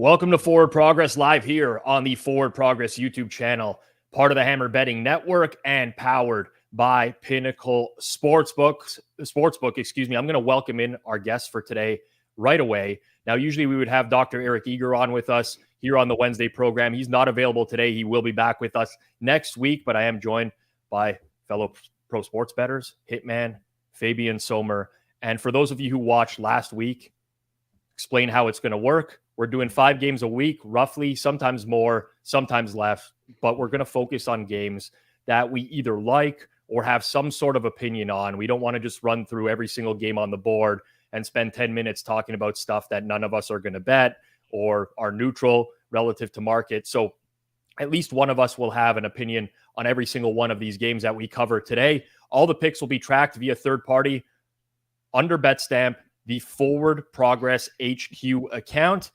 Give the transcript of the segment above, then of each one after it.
Welcome to Forward Progress live here on the Forward Progress YouTube channel, part of the Hammer Betting Network and powered by Pinnacle Sportsbook. I'm going to welcome in our guests for today right away. Now, usually we would have Dr. Eric Eager on with us here on the Wednesday program. He's not available today. He will be back with us next week, but I am joined by fellow pro sports bettors, Hitman, Fabian Sommer. And for those of you who watched last week, explain how it's going to work. We're doing 5 games a week, roughly, sometimes more, sometimes less, but we're going to focus on games that we either like or have some sort of opinion on. We don't want to just run through every single game on the board and spend 10 minutes talking about stuff that none of us are going to bet or are neutral relative to market. So at least one of us will have an opinion on every single one of these games that we cover today. All the picks will be tracked via third party under BetStamp, the Forward Progress HQ account.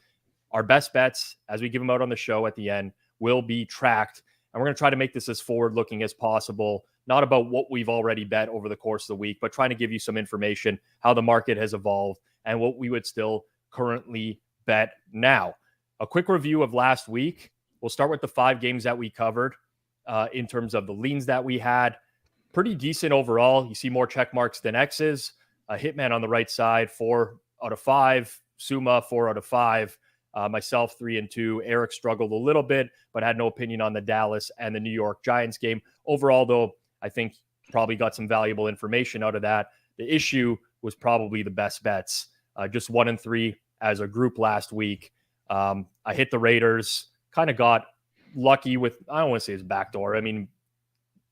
Our best bets, as we give them out on the show at the end, will be tracked. And we're going to try to make this as forward-looking as possible, not about what we've already bet over the course of the week, but trying to give you some information, how the market has evolved, and what we would still currently bet now. A quick review of last week. We'll start with the 5 games that we covered in terms of the leans that we had. Pretty decent overall. You see more check marks than X's. Hitman on the right side, 4 out of 5. Suma, 4 out of 5. Myself, 3 and 2. Eric struggled a little bit, but had no opinion on the Dallas and the New York Giants game. Overall, though, I think probably got some valuable information out of that. The issue was probably the best bets. Just 1 and 3 as a group last week. I hit the Raiders, kind of got lucky with, I don't want to say it's backdoor. I mean,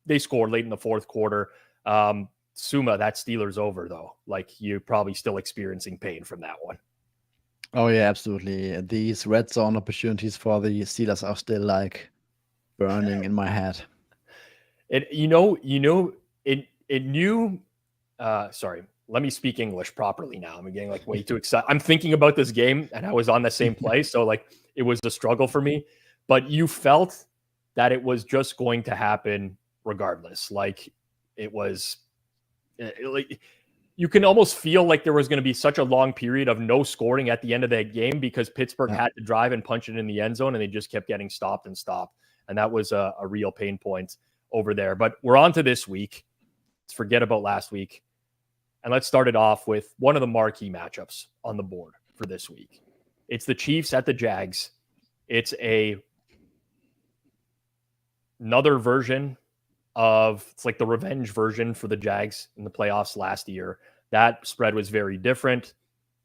they scored late in the fourth quarter. Suma, that Steelers over, though. Like, you're probably still experiencing pain from that one. Oh, yeah, absolutely. These red zone opportunities for the Steelers are still like burning in my head. Sorry, let me speak English properly now. I'm getting like way too excited. I'm thinking about this game and I was on the same place. So like it was a struggle for me, but you felt that it was just going to happen regardless. Like it was like, you can almost feel like there was going to be such a long period of no scoring at the end of that game because Pittsburgh had to drive and punch it in the end zone and they just kept getting stopped. And that was a real pain point over there. But we're on to this week. Let's forget about last week. And let's start it off with one of the marquee matchups on the board for this week. It's the Chiefs at the Jags. It's another version it's like the revenge version for the Jags in the playoffs last year. That spread was very different.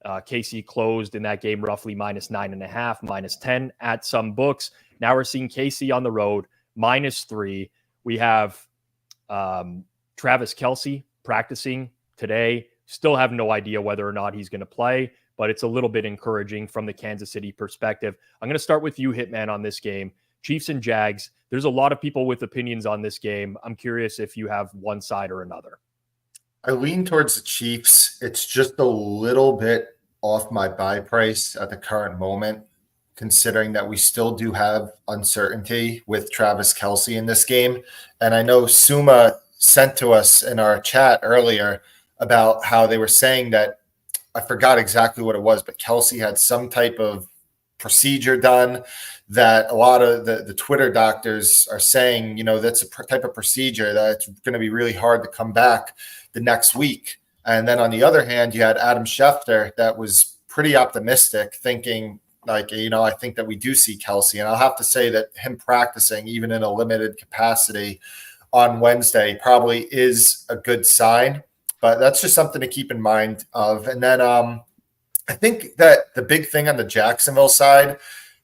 KC closed in that game roughly -9.5, -10 at some books. Now we're seeing KC on the road, -3. We have Travis Kelce practicing today. Still have no idea whether or not he's going to play, but it's a little bit encouraging from the Kansas City perspective. I'm going to start with you, Hitman, on this game. Chiefs and Jags. There's a lot of people with opinions on this game. I'm curious if you have one side or another. I lean towards the Chiefs. It's just a little bit off my buy price at the current moment, considering that we still do have uncertainty with Travis Kelce in this game. And I know Suma sent to us in our chat earlier about how they were saying that, I forgot exactly what it was, but Kelce had some type of procedure done that a lot of the Twitter doctors are saying, that's a type of procedure that's going to be really hard to come back the next week. And then on the other hand, you had Adam Schefter that was pretty optimistic, thinking like, I think that we do see Kelce. And I'll have to say that him practicing, even in a limited capacity on Wednesday, probably is a good sign. But that's just something to keep in mind of. And then I think that the big thing on the Jacksonville side,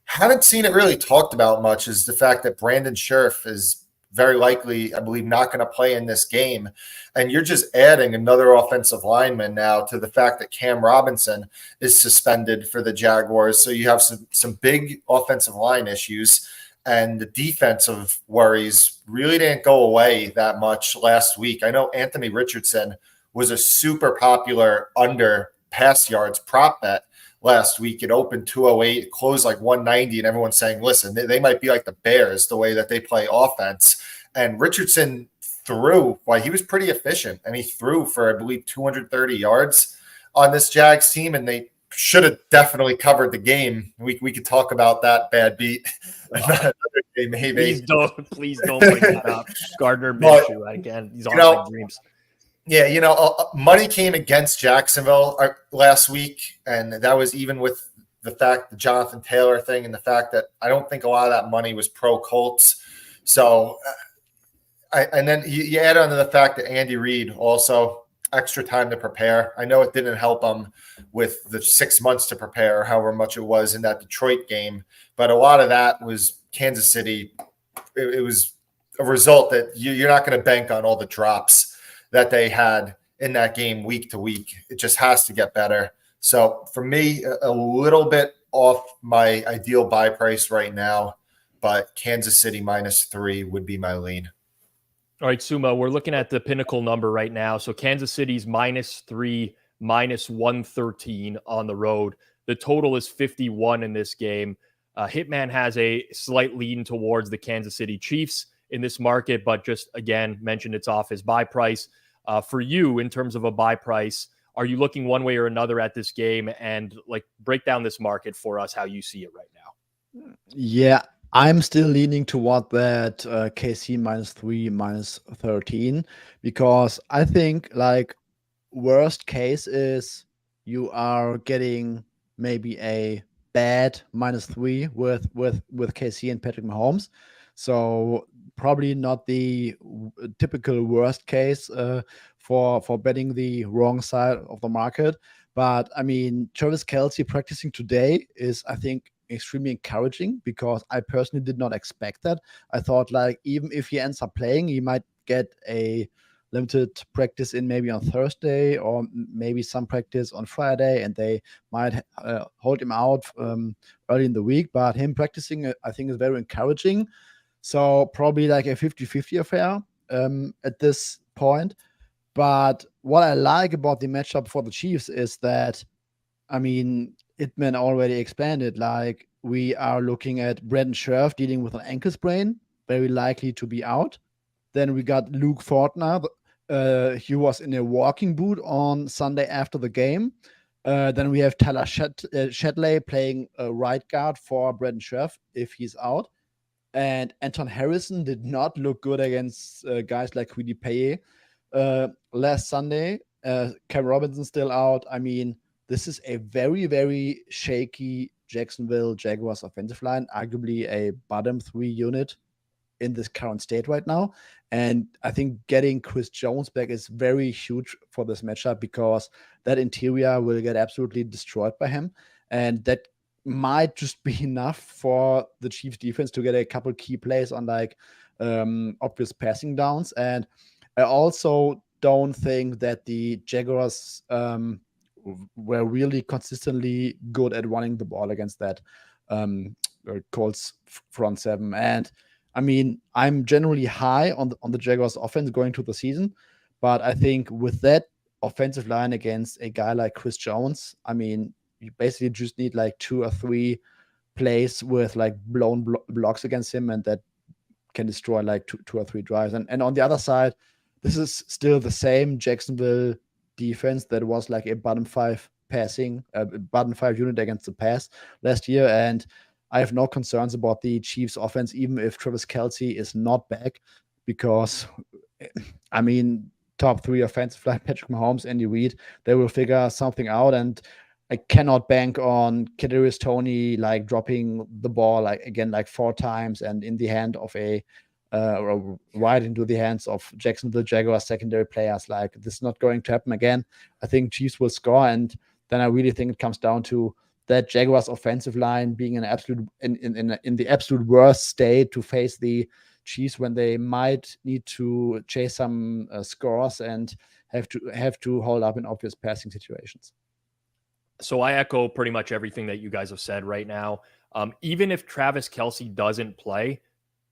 haven't seen it really talked about much, is the fact that Brandon Scherff is very likely, I believe, not going to play in this game. And you're just adding another offensive lineman now to the fact that Cam Robinson is suspended for the Jaguars. So you have some big offensive line issues, and the defensive worries really didn't go away that much last week. I know Anthony Richardson was a super popular under pass yards prop bet last week. It opened 208, it closed like 190, and everyone's saying, listen, they might be like the Bears the way that they play offense. And Richardson threw, he was pretty efficient, and he threw for, I believe, 230 yards on this Jags team, and they should have definitely covered the game. We could talk about that bad beat another day, maybe. Please don't bring that up. Gardner But, Minshew again. He's on my dreams. Yeah, money came against Jacksonville last week, and that was even with the fact the Jonathan Taylor thing and the fact that I don't think a lot of that money was pro Colts. So, and then you add on to the fact that Andy Reid also extra time to prepare. I know it didn't help him with the 6 months to prepare, however much it was in that Detroit game, but a lot of that was Kansas City. It was a result that you're not going to bank on all the drops that they had in that game week to week. It just has to get better. So for me, a little bit off my ideal buy price right now, but Kansas City -3 would be my lean. All right, Suma, we're looking at the Pinnacle number right now. So Kansas City's -3, -113 on the road. The total is 51 in this game. Hitman has a slight lean towards the Kansas City Chiefs in this market, but just again mentioned it's off his buy price. For you, in terms of a buy price, are you looking one way or another at this game, and like break down this market for us, how you see it right now? Yeah, I'm still leaning toward that KC -3, -13, because I think like worst case is you are getting maybe a bad -3 with KC and Patrick Mahomes. So probably not the typical worst case for betting the wrong side of the market. But I mean, Travis Kelce practicing today is, I think, extremely encouraging, because I personally did not expect that. I thought like even if he ends up playing, he might get a limited practice in maybe on Thursday or maybe some practice on Friday, and they might hold him out early in the week. But him practicing, I think, is very encouraging. So probably like a 50-50 affair at this point. But what I like about the matchup for the Chiefs is that, I mean, Hitman already expanded. Like, we are looking at Brandon Scherf dealing with an ankle sprain, very likely to be out. Then we got Luke Fortner. He was in a walking boot on Sunday after the game. Then we have Tyler Shadley playing right guard for Brandon Scherf if he's out. And Anton Harrison did not look good against guys like Kwity Paye last Sunday. Cam Robinson still out. I mean, this is a very, very shaky Jacksonville Jaguars offensive line, arguably a bottom 3 unit in this current state right now. And I think getting Chris Jones back is very huge for this matchup, because that interior will get absolutely destroyed by him. And that might just be enough for the Chiefs defense to get a couple key plays on like obvious passing downs. And I also don't think that the Jaguars were really consistently good at running the ball against that Colts front seven. And I mean, I'm generally high on the Jaguars offense going to the season, but I think with that offensive line against a guy like Chris Jones, I mean, you basically just need like 2 or 3 plays with like blown blocks against him, and that can destroy like two or three drives. And on the other side, this is still the same Jacksonville defense that was like a bottom 5 unit against the pass last year. And I have no concerns about the Chiefs offense, even if Travis Kelce is not back, because I mean, top 3 offensive line, Patrick Mahomes, Andy Reid, they will figure something out. And I cannot bank on Kadarius Toney like dropping the ball like again like 4 times and in the hand of right into the hands of Jacksonville Jaguars secondary players. Like, this is not going to happen again. I think Chiefs will score, and then I really think it comes down to that Jaguars offensive line being in the absolute worst state to face the Chiefs when they might need to chase some scores and have to hold up in obvious passing situations. So I echo pretty much everything that you guys have said right now. Even if Travis Kelce doesn't play,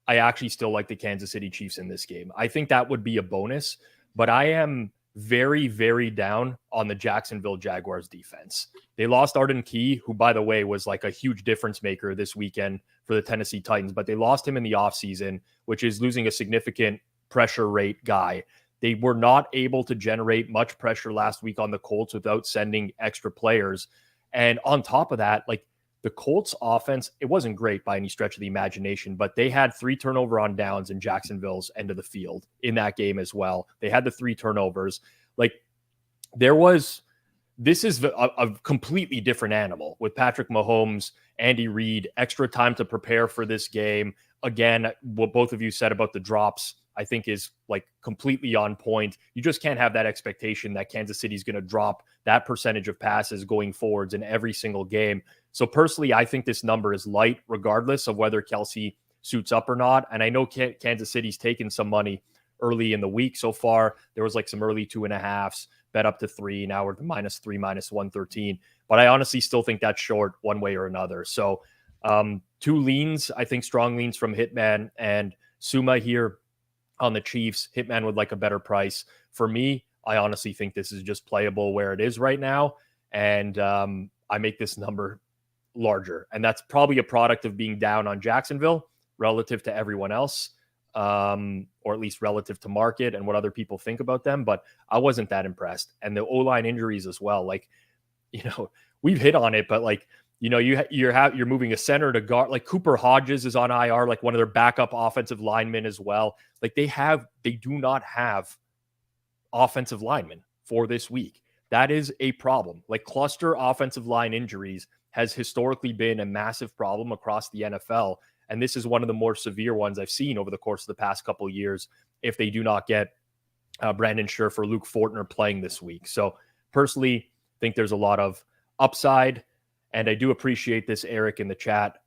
I actually still like the Kansas City Chiefs in this game. I think that would be a bonus, but I am very, very down on the Jacksonville Jaguars defense. They lost Arden Key, who, by the way, was like a huge difference maker this weekend for the Tennessee Titans, but they lost him in the offseason, which is losing a significant pressure rate guy. They were not able to generate much pressure last week on the Colts without sending extra players. And on top of that, like the Colts offense, it wasn't great by any stretch of the imagination, but they had 3 turnover on downs in Jacksonville's end of the field in that game as well. They had the 3 turnovers. Like this is a completely different animal with Patrick Mahomes, Andy Reid, extra time to prepare for this game. Again, what both of you said about the drops, I think is like completely on point. You just can't have that expectation that Kansas City is going to drop that percentage of passes going forwards in every single game. So personally, I think this number is light regardless of whether Kelsey suits up or not. And I know Kansas City's taken some money early in the week so far. There was like some early 2.5s, bet up to 3. Now we're at -3, -113. But I honestly still think that's short one way or another. So 2 leans, I think strong leans from Hitman and Suma here on the Chiefs. Hitman would like a better price. For me, I honestly think this is just playable where it is right now. And I make this number larger. And that's probably a product of being down on Jacksonville relative to everyone else, or at least relative to market and what other people think about them. But I wasn't that impressed. And the O-line injuries as well. Like, we've hit on it, but like, you're moving a center to guard. Like Cooper Hodges is on IR, like one of their backup offensive linemen as well. Like they do not have offensive linemen for this week. That is a problem. Like cluster offensive line injuries has historically been a massive problem across the NFL. And this is one of the more severe ones I've seen over the course of the past couple of years if they do not get Brandon Scherf or Luke Fortner playing this week. So personally, think there's a lot of upside. And I do appreciate this, Eric, in the chat.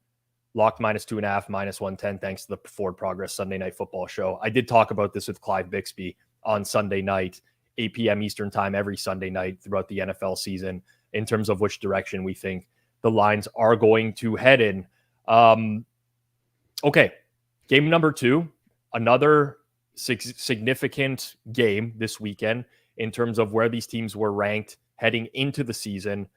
Locked -2.5, -110, thanks to the Forward Progress Sunday Night Football show. I did talk about this with Clive Bixby on Sunday night, 8 p.m. Eastern time every Sunday night throughout the NFL season in terms of which direction we think the lines are going to head in. Okay, game number 2, another significant game this weekend in terms of where these teams were ranked heading into the season.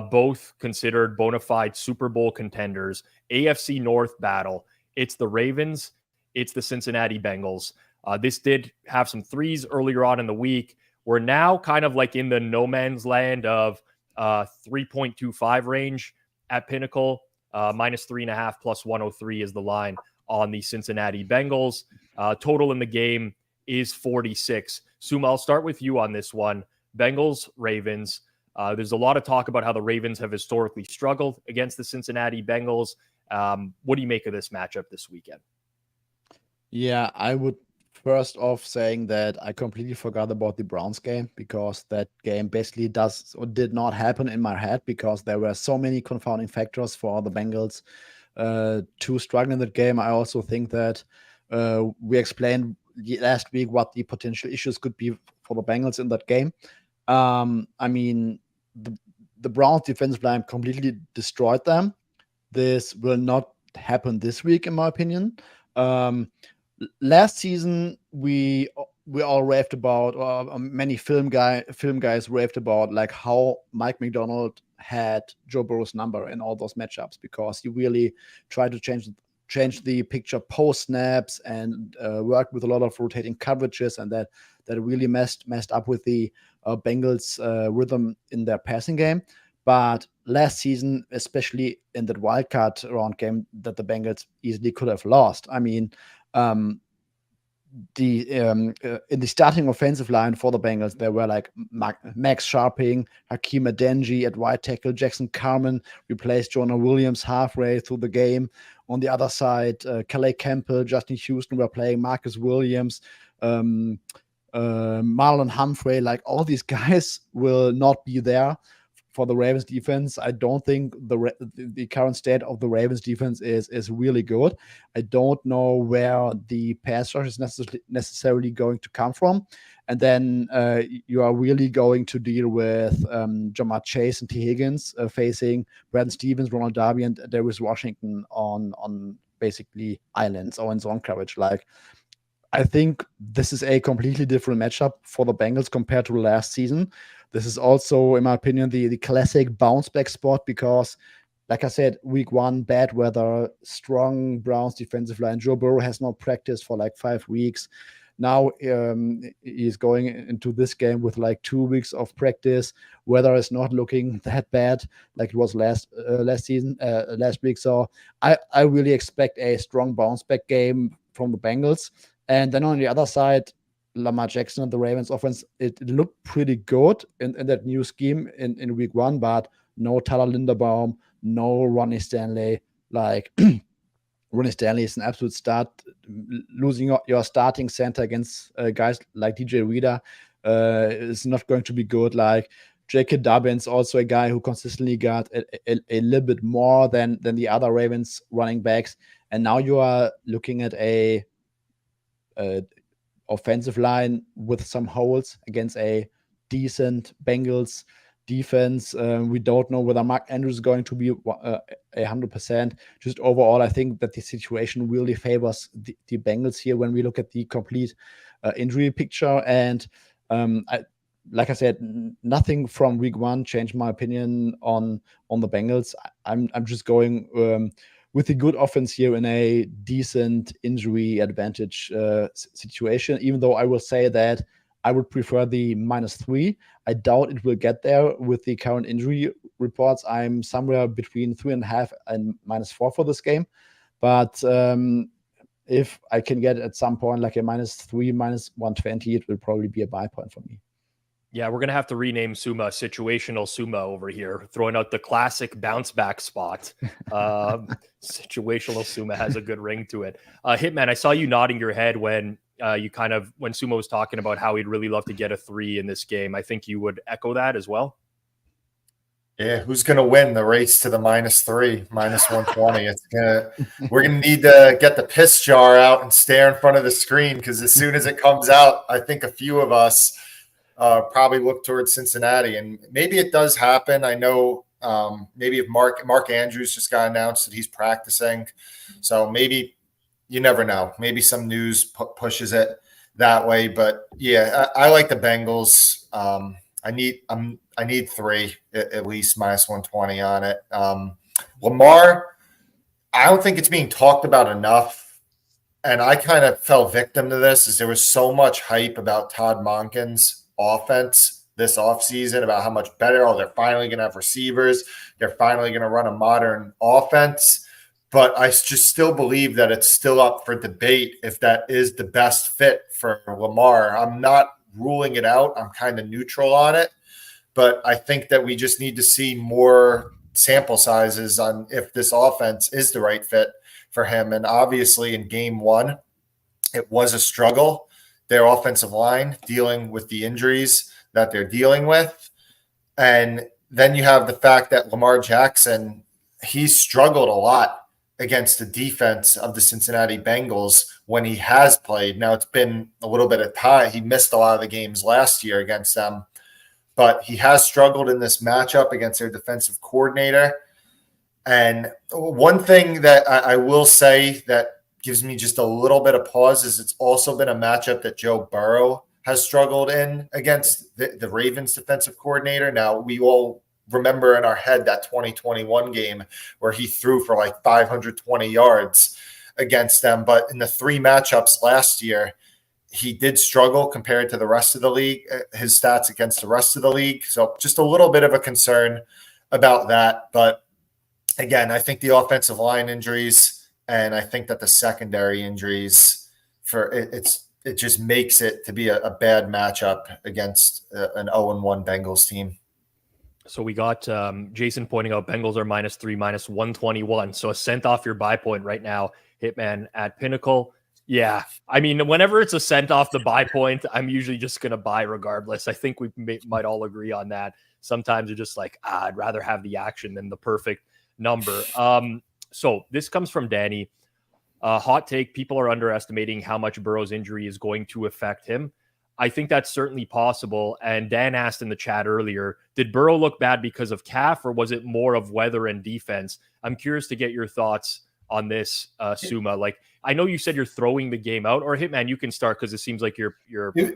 Both considered bona fide Super Bowl contenders. AFC North battle. It's the Ravens. It's the Cincinnati Bengals. This did have some 3s earlier on in the week. We're now kind of like in the no man's land of 3.25 range at Pinnacle. -3.5 +103 is the line on the Cincinnati Bengals. Total in the game is 46. Suma, I'll start with you on this one. Bengals, Ravens. There's a lot of talk about how the Ravens have historically struggled against the Cincinnati Bengals. What do you make of this matchup this weekend? Yeah, I would first off saying that I completely forgot about the Browns game because that game basically did not happen in my head because there were so many confounding factors for the Bengals to struggle in that game. I also think that we explained last week what the potential issues could be for the Bengals in that game. I mean, the Browns defensive line completely destroyed them. This will not happen this week, in my opinion. Last season, we all raved about, or many film guys raved about, like how Mike McDonald had Joe Burrow's number in all those matchups because he really tried to change the picture post snaps and worked with a lot of rotating coverages, and that really messed up with the Bengals rhythm in their passing game. But last season, especially in that wildcard round game that the Bengals easily could have lost. I mean, in the starting offensive line for the Bengals, there were like Max Sharping, Hakeem Adeniji at right tackle, Jackson Carman replaced Jonah Williams halfway through the game. On the other side, Calais Campbell, Justin Houston were playing, Marcus Williams, Marlon Humphrey. Like all these guys will not be there for the Ravens defense. I don't think the current state of the Ravens defense is really good. I don't know where the pass rush is necessarily going to come from. And then you are really going to deal with Jamar Chase and T. Higgins facing Brandon Stevens, Ronald Darby, and Darius Washington on basically islands or in zone coverage. Like, I think this is a completely different matchup for the Bengals compared to last season. This is also, in my opinion, the classic bounce back spot because, like I said, week 1, bad weather, strong Browns defensive line. Joe Burrow has not practiced for like 5 weeks. Now he's going into this game with like 2 weeks of practice. Weather is not looking that bad like it was last week. So I really expect a strong bounce back game from the Bengals. And then on the other side, Lamar Jackson and the Ravens offense, it looked pretty good in that new scheme in week 1, but no Tyler Linderbaum, no Ronnie Stanley. Like Ronnie Stanley is an absolute start. Losing your starting center against guys like DJ Reader is not going to be good. Like J.K. Dobbins, also a guy who consistently got a little bit more than the other Ravens running backs. And now you are looking at a offensive line with some holes against a decent Bengals defense. We don't know whether Mark Andrews is going to be 100%. Just overall, I think that the situation really favors the Bengals here when we look at the complete injury picture. And like I said, nothing from week 1 changed my opinion on the Bengals. I'm just going with a good offense here in a decent injury advantage situation, even though I will say that I would prefer the -3. I doubt it will get there with the current injury reports. I'm somewhere between 3.5 and -4 for this game. But if I can get at some point like a -3, -120, it will probably be a buy point for me. Yeah, we're going to have to rename Suma Situational Suma over here, throwing out the classic bounce back spot. Situational Suma has a good ring to it. Hitman, I saw you nodding your head when when Suma was talking about how he'd really love to get a 3 in this game. I think you would echo that as well. Yeah, who's going to win the race to the -3, -120? We're going to need to get the piss jar out and stare in front of the screen, because as soon as it comes out, I think a few of us probably look towards Cincinnati, and maybe it does happen. I know maybe if Mark Andrews just got announced that he's practicing, so maybe you never know. Maybe some news pushes it that way, but yeah, I like the Bengals. I need 3 at least -120 on it. Lamar, I don't think it's being talked about enough, and I kind of fell victim to this. Is there was so much hype about Todd Monken's offense this offseason about how much better. Oh, they're finally going to have receivers. They're finally going to run a modern offense. But I just still believe that it's still up for debate if that is the best fit for Lamar. I'm not ruling it out. I'm kind of neutral on it. But I think that we just need to see more sample sizes on if this offense is the right fit for him. And obviously in game 1, it was a struggle. Their offensive line dealing with the injuries that they're dealing with. And then you have the fact that Lamar Jackson, he's struggled a lot against the defense of the Cincinnati Bengals when he has played. Now it's been a little bit of time. He missed a lot of the games last year against them, but he has struggled in this matchup against their defensive coordinator. And one thing that I will say that gives me just a little bit of pause is it's also been a matchup that Joe Burrow has struggled in against the Ravens defensive coordinator. Now, we all remember in our head that 2021 game where he threw for like 520 yards against them. But in the 3 matchups last year, he did struggle compared to the rest of the league, his stats against the rest of the league. So just a little bit of a concern about that. But again, I think the offensive line injuries, and I think that the secondary injuries it just makes it to be a bad matchup against an 0-1 Bengals team. So we got Jason pointing out Bengals are -3, -121. So a cent off your buy point right now, Hitman at Pinnacle. Yeah, I mean, whenever it's a cent off the buy point, I'm usually just going to buy regardless. I think we might all agree on that. Sometimes you're just like, I'd rather have the action than the perfect number. So this comes from Danny. Hot take, people are underestimating how much Burrow's injury is going to affect him. I think that's certainly possible. And Dan asked in the chat earlier, did Burrow look bad because of calf, or was it more of weather and defense? I'm curious to get your thoughts on this, Suma. Like, I know you said you're throwing the game out, or Hitman, you can start because it seems like you're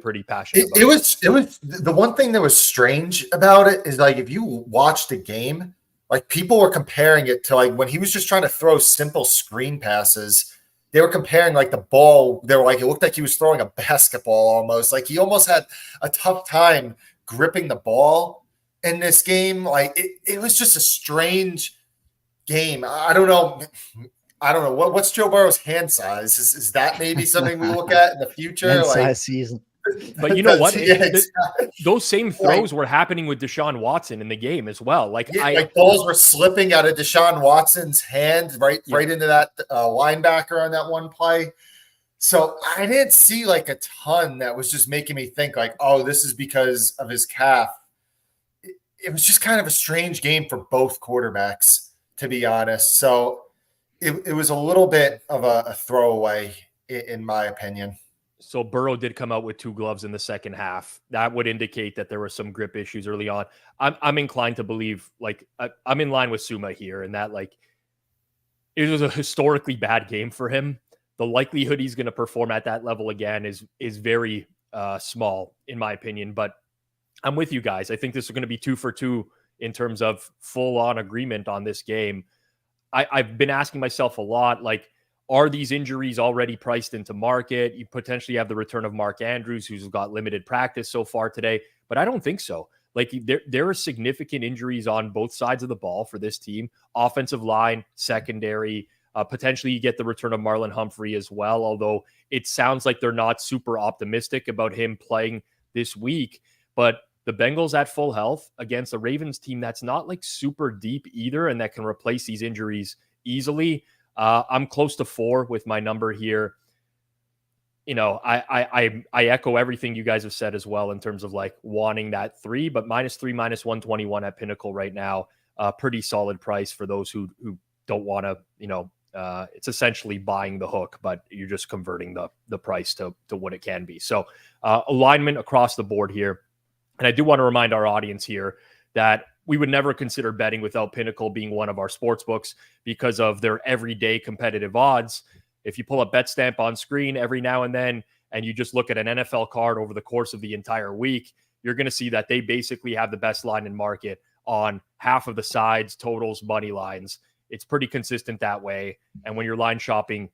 pretty passionate about it. It was the one thing that was strange about it is, like, if you watch the game, like, people were comparing it to like when he was just trying to throw simple screen passes, they were comparing like the ball. They were like, it looked like he was throwing a basketball almost. Like he almost had a tough time gripping the ball in this game. Like it was just a strange game. I don't know. What's Joe Burrow's hand size? Is that maybe something we look at in the future? Hand like size season. But you know what? Exactly. Those same throws were happening with Deshaun Watson in the game as well. Like balls were slipping out of Deshaun Watson's hand right into that linebacker on that one play. So I didn't see like a ton that was just making me think like, oh, this is because of his calf. It was just kind of a strange game for both quarterbacks, to be honest. So it was a little bit of a throwaway, in my opinion. So Burrow did come out with 2 gloves in the second half. That would indicate that there were some grip issues early on. I'm inclined to believe, like, I'm in line with Suma here, and that like it was a historically bad game for him. The likelihood he's going to perform at that level again is very small, in my opinion. But I'm with you guys. I think this is going to be 2 for 2 in terms of full-on agreement on this game. I've been asking myself a lot, like, are these injuries already priced into market? You potentially have the return of Mark Andrews, who's got limited practice so far today, but I don't think so. Like there are significant injuries on both sides of the ball for this team, offensive line, secondary. Potentially you get the return of Marlon Humphrey as well, although it sounds like they're not super optimistic about him playing this week. But the Bengals at full health against a Ravens team that's not like super deep either and that can replace these injuries easily. I'm close to 4 with my number here. You know, I echo everything you guys have said as well in terms of like wanting that 3, but -3, -121 at Pinnacle right now. Pretty solid price for those who don't want to, you know, it's essentially buying the hook, but you're just converting the price to what it can be. So alignment across the board here. And I do want to remind our audience here that we would never consider betting without Pinnacle being one of our sports books because of their everyday competitive odds. If you pull a bet stamp on screen every now and then, and you just look at an NFL card over the course of the entire week, you're going to see that they basically have the best line in market on half of the sides, totals, money lines. It's pretty consistent that way. And when you're line shopping,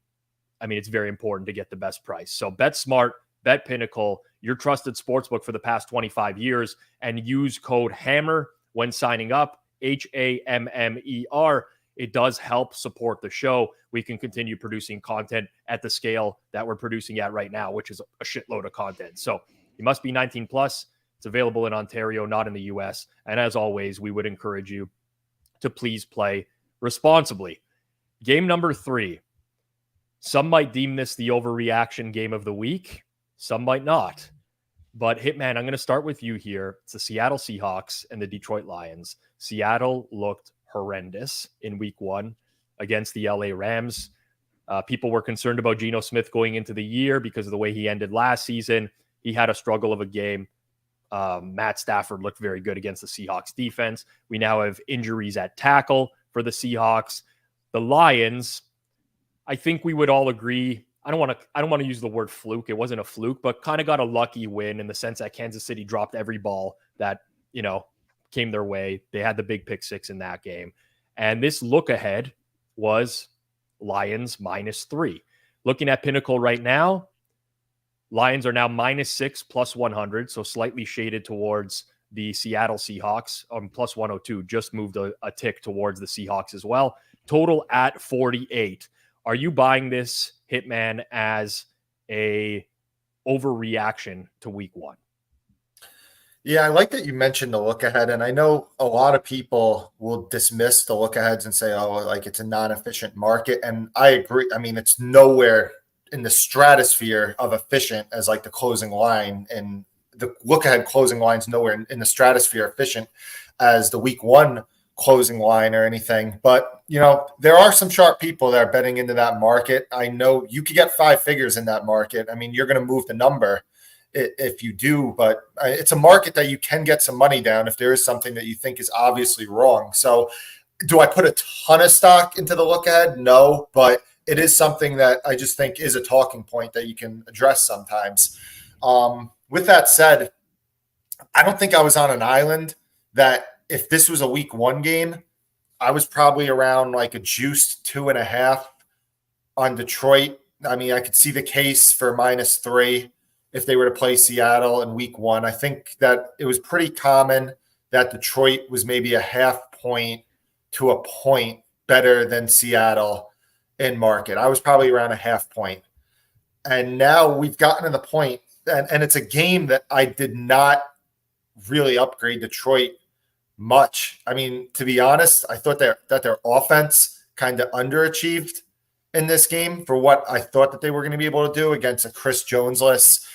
I mean, it's very important to get the best price. So bet smart, bet Pinnacle, your trusted sportsbook for the past 25 years, and use code HAMMER when signing up, HAMMER. It does help support the show. We can continue producing content at the scale that we're producing at right now, which is a shitload of content. So you must be 19 plus. It's available in Ontario, not in the US. And as always, we would encourage you to please play responsibly. Game number 3. Some might deem this the overreaction game of the week. Some might not. But Hitman, I'm going to start with you here. It's the Seattle Seahawks and the Detroit Lions. Seattle looked horrendous in week 1 against the LA Rams. People were concerned about Geno Smith going into the year because of the way he ended last season. He had a struggle of a game. Matt Stafford looked very good against the Seahawks defense. We now have injuries at tackle for the Seahawks. The Lions, I think we would all agree, I don't want to use the word fluke. It wasn't a fluke, but kind of got a lucky win in the sense that Kansas City dropped every ball that, you know, came their way. They had the big pick 6 in that game. And this look ahead was Lions -3. Looking at Pinnacle right now, Lions are now -6 plus 100. So slightly shaded towards the Seattle Seahawks, plus 102, just moved a tick towards the Seahawks as well. Total at 48. Are you buying this, Hitman, as a overreaction to week 1? Yeah, I like that you mentioned the look ahead. And I know a lot of people will dismiss the look aheads and say, oh, like it's a non-efficient market. And I agree. I mean, it's nowhere in the stratosphere of efficient as like the closing line, and the look ahead closing line's nowhere in the stratosphere efficient as the week 1 closing line or anything. But, you know, there are some sharp people that are betting into that market. I know you could get 5 figures in that market. I mean, you're going to move the number if you do, but it's a market that you can get some money down if there is something that you think is obviously wrong. So do I put a ton of stock into the look ahead? No, but it is something that I just think is a talking point that you can address sometimes. With that said, I don't think I was on an island that if this was a week 1 game, I was probably around like a juiced 2.5 on Detroit I mean, I could see the case for -3 if they were to play Seattle in week 1. I think that it was pretty common that Detroit was maybe a half point to a point better than Seattle in market. I was probably around a half point. And now we've gotten to the point, and it's a game that I did not really upgrade Detroit much. I mean, to be honest, I thought that their offense kind of underachieved in this game for what I thought that they were going to be able to do against a Chris Jones-less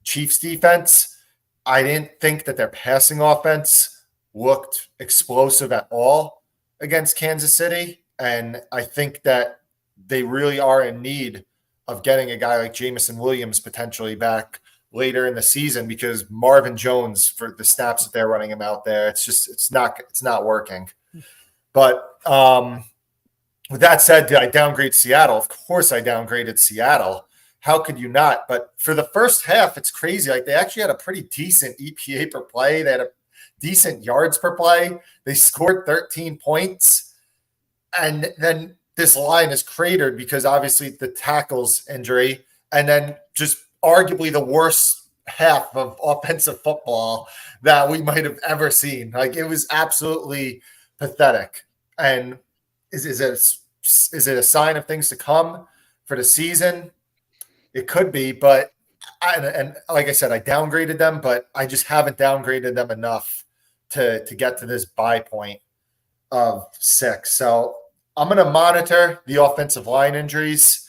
Chiefs defense. I didn't think that their passing offense looked explosive at all against Kansas City. And I think that they really are in need of getting a guy like Jameson Williams potentially back later in the season, because Marvin Jones, for the snaps that they're running him out there, it's not working. But with that said, did I downgrade Seattle? Of course I downgraded Seattle. How could you not? But for the first half, it's crazy. Like, they actually had a pretty decent EPA per play. They had a decent yards per play. They scored 13 points. And then this line is cratered because obviously the tackles injury, and then just arguably the worst half of offensive football that we might have ever seen. Like, it was absolutely pathetic. And is it a sign of things to come for the season? It could be, but and like I said, I downgraded them, but I just haven't downgraded them enough to get to this buy point of 6. So I'm going to monitor the offensive line injuries.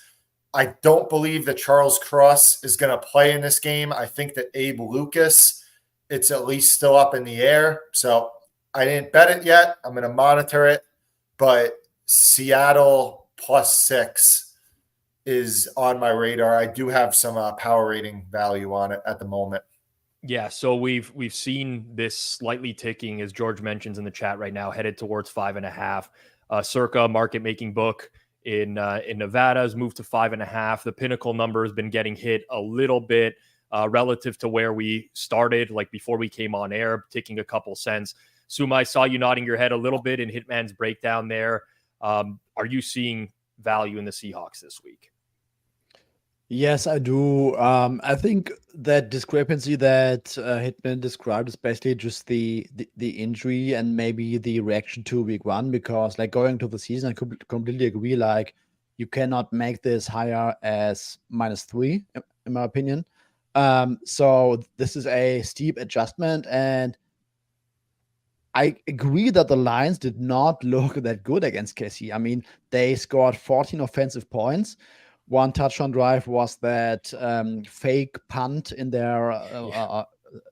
I don't believe that Charles Cross is going to play in this game. I think that Abe Lucas, it's at least still up in the air. So I didn't bet it yet. I'm going to monitor it. But Seattle +6 is on my radar. I do have some power rating value on it at the moment. Yeah, so we've seen this slightly ticking, as George mentions in the chat right now, headed towards 5.5. Circa market making book in Nevada has moved to 5.5. The Pinnacle number has been getting hit a little bit relative to where we started, like before we came on air, ticking a couple cents. Suma, I saw you nodding your head a little bit in Hitman's breakdown there. Are you seeing value in the Seahawks this week? Yes, I do. I think that discrepancy that Hitman described is basically just the injury and maybe the reaction to week 1, because like going to the season, I could completely agree. Like, you cannot make this higher as -3, in my opinion. So this is a steep adjustment, and I agree that the Lions did not look that good against KC. I mean, they scored 14 offensive points. One touchdown drive was that fake punt in their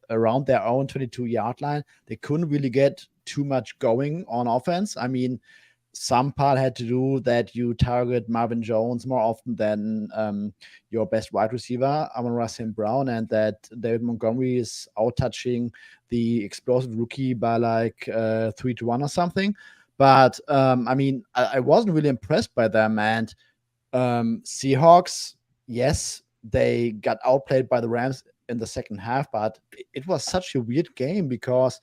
around their own 22-yard line. They couldn't really get too much going on offense. I mean, some part had to do that you target Marvin Jones more often than your best wide receiver, Amon-Ra St. Brown, and that David Montgomery is out-touching the explosive rookie by like 3-1 or something. But I mean, I wasn't really impressed by them. And Seahawks, yes, they got outplayed by the Rams in the second half, but it was such a weird game because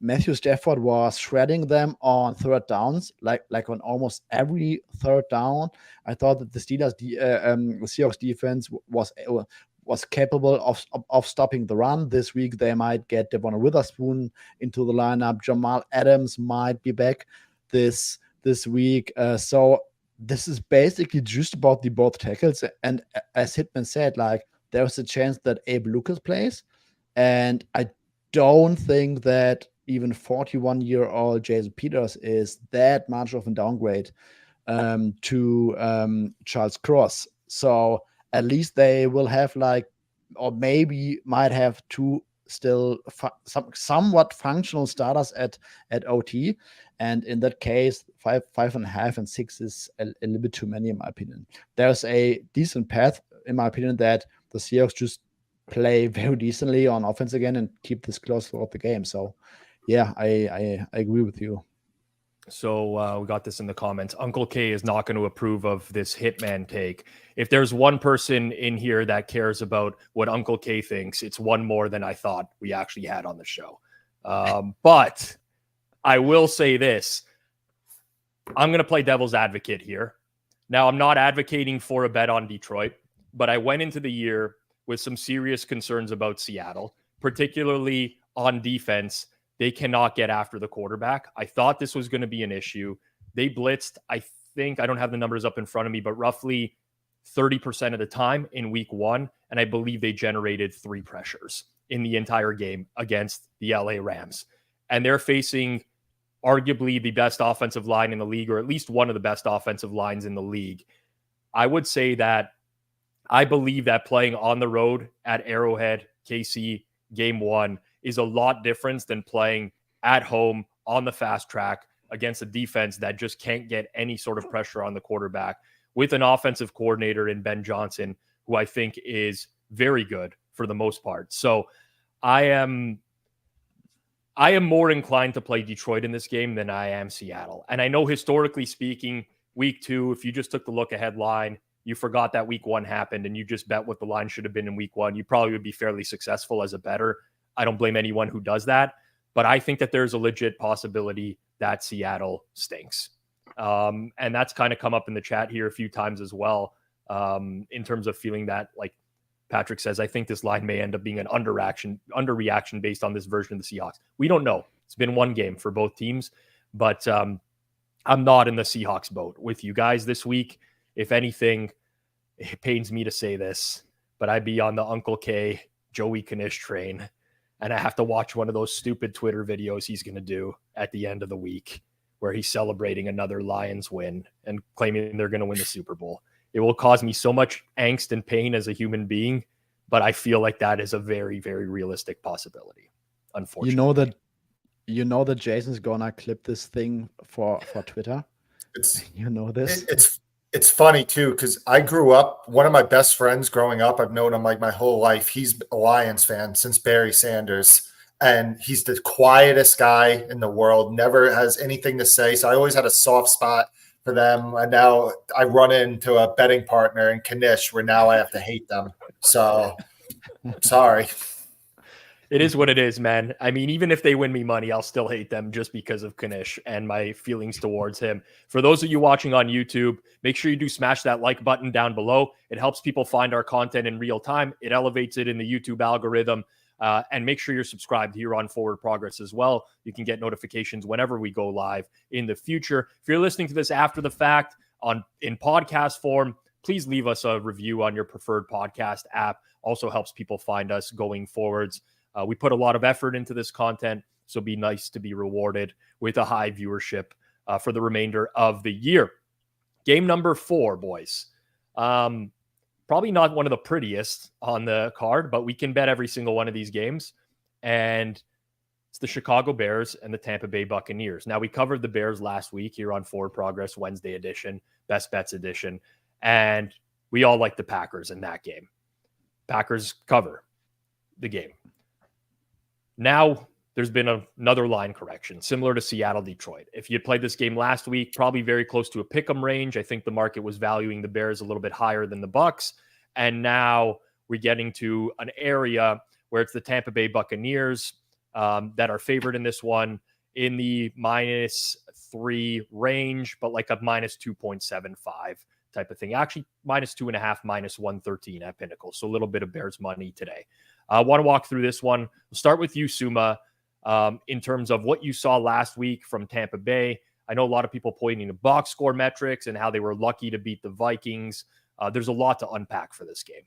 Matthew Stafford was shredding them on third downs, like on almost every third down. I thought that the Seahawks defense was capable of stopping the run. This week they might get Devon Witherspoon into the lineup. Jamal Adams might be back this week. So this is basically just about the both tackles. And as Hitman said, like, there's a chance that Abe Lucas plays. And I don't think that even 41-year-old Jason Peters is that much of a downgrade to Charles Cross. So at least they will have or maybe might have two still somewhat functional starters at OT. And in that case, 5.5 and 6 is a little bit too many, in my opinion. There's a decent path, in my opinion, that the Seahawks just play very decently on offense again and keep this close throughout the game. So, yeah, I agree with you. So we got this in the comments. Uncle K is not going to approve of this Hitman take. If there's one person in here that cares about what Uncle K thinks, it's one more than I thought we actually had on the show. But I will say this. I'm going to play devil's advocate here. Now, I'm not advocating for a bet on Detroit, but I went into the year with some serious concerns about Seattle, particularly on defense. They cannot get after the quarterback. I thought this was going to be an issue. They blitzed, I think, I don't have the numbers up in front of me, but roughly 30% of the time in week 1. And I believe they generated 3 pressures in the entire game against the LA Rams. And they're facing arguably the best offensive line in the league, or at least one of the best offensive lines in the league. I would say that I believe that playing on the road at Arrowhead, KC, game 1 is a lot different than playing at home on the fast track against a defense that just can't get any sort of pressure on the quarterback, with an offensive coordinator in Ben Johnson, who I think is very good for the most part. So I am more inclined to play Detroit in this game than I am Seattle. And I know historically speaking, week 2, if you just took the look ahead line, you forgot that week 1 happened and you just bet what the line should have been in week 1, you probably would be fairly successful as a bettor. I don't blame anyone who does that, but I think that there's a legit possibility that Seattle stinks. And that's kind of come up in the chat here a few times as well, in terms of feeling that, like Patrick says, I think this line may end up being an underreaction based on this version of the Seahawks. We don't know. It's been 1 game for both teams, but I'm not in the Seahawks boat with you guys this week. If anything, it pains me to say this, but I'd be on the Uncle K, Joey Knish train, and I have to watch one of those stupid Twitter videos he's going to do at the end of the week where he's celebrating another Lions win and claiming they're going to win the Super Bowl. It will cause me so much angst and pain as a human being, but I feel like that is a very, very realistic possibility, unfortunately. You know that Jason's gonna clip this thing for Twitter. You know this? It's funny too, because I grew up, one of my best friends growing up, I've known him like my whole life. He's a Lions fan since Barry Sanders, and he's the quietest guy in the world, never has anything to say. So I always had a soft spot for them. And now I run into a betting partner in Knish where now I have to hate them. So sorry. It is what it is, man. I mean, even if they win me money, I'll still hate them just because of Knish and my feelings towards him. For those of you watching on YouTube, make sure you do smash that like button down below. It helps people find our content in real time. It elevates it in the YouTube algorithm. And make sure you're subscribed here on Forward Progress as well. You can get notifications whenever we go live in the future. If you're listening to this after the fact in podcast form, please leave us a review on your preferred podcast app. Also helps people find us going forwards. We put a lot of effort into this content, so it'd be nice to be rewarded with a high viewership for the remainder of the year. Game number 4, boys. Probably not one of the prettiest on the card, but we can bet every single one of these games. And it's the Chicago Bears and the Tampa Bay Buccaneers. Now, we covered the Bears last week here on Forward Progress Wednesday edition, Best Bets edition, and we all like the Packers in that game. Packers cover the game. Now, there's been another line correction, similar to Seattle-Detroit. If you played this game last week, probably very close to a pick'em range. I think the market was valuing the Bears a little bit higher than the Bucs. And now we're getting to an area where it's the Tampa Bay Buccaneers that are favored in this one in the -3 range, but like a -2.75 type of thing. Actually, -2.5, -113 at Pinnacle. So a little bit of Bears money today. I want to walk through this one. We'll start with you, Suma, in terms of what you saw last week from Tampa Bay. I know a lot of people pointing to box score metrics and how they were lucky to beat the Vikings. There's a lot to unpack for this game.